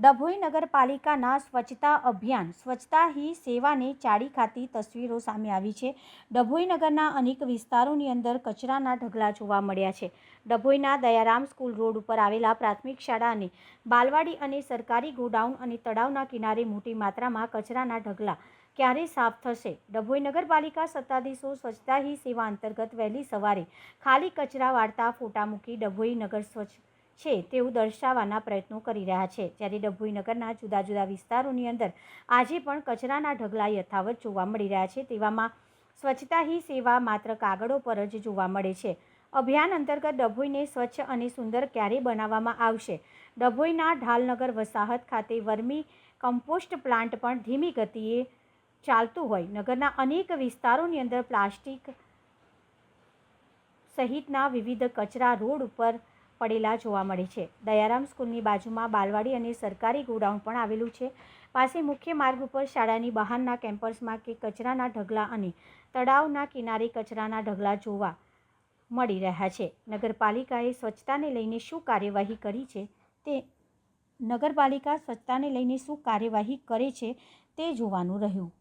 ડભોઈ નગરપાલિકાના સ્વચ્છતા અભિયાન સ્વચ્છતા હી સેવાને ચાડી ખાતી તસવીરો સામે આવી છે। ડભોઈ નગરના અનેક વિસ્તારોની અંદર કચરાના ઢગલા જોવા મળ્યા છે। ડભોઈના દયારામ સ્કૂલ રોડ ઉપર આવેલા પ્રાથમિક શાળા અને બાલવાડી અને સરકારી ગોડાઉન અને તળાવના કિનારે મોટી માત્રામાં કચરાના ઢગલા ક્યારે સાફ થશે? ડભોઈ નગરપાલિકા સત્તાધીશો સ્વચ્છતા હી સેવા અંતર્ગત વહેલી સવારે ખાલી કચરા વાળતા ફોટા મૂકી ડભોઈ નગર સ્વચ્છ છે તેવું દર્શાવવાના પ્રયત્નો કરી રહ્યા છે। જ્યારે ડભોઈ નગરના જુદા જુદા વિસ્તારોની અંદર આજે પણ કચરાના ઢગલા યથાવત જોવા મળી રહ્યા છે। તેવામાં સ્વચ્છતા હી સેવા માત્ર કાગળો પર જ જોવા મળે છે। અભિયાન અંતર્ગત ડભોઈને સ્વચ્છ અને સુંદર ક્યારે બનાવવામાં આવશે? ડભોઈના ઢાલનગર વસાહત ખાતે વર્મી કમ્પોસ્ટ પ્લાન્ટ પણ ધીમી ગતિએ ચાલતું હોય નગરના અનેક વિસ્તારોની અંદર પ્લાસ્ટિક સહિતના વિવિધ કચરા રોડ ઉપર પડેલા જોવા મળે છે। દયારામ સ્કૂલની બાજુમાં બાલવાડી અને સરકારી ગોડાઉન પણ આવેલું છે। પાસે મુખ્ય માર્ગ ઉપર શાળાની બહારના કેમ્પસમાં કે કચરાના ઢગલા અને તળાવના કિનારે કચરાના ઢગલા જોવા મળી રહ્યા છે। નગરપાલિકાએ સ્વચ્છતાને લઈને શું કાર્યવાહી કરી છે તે જોવાનું રહ્યું।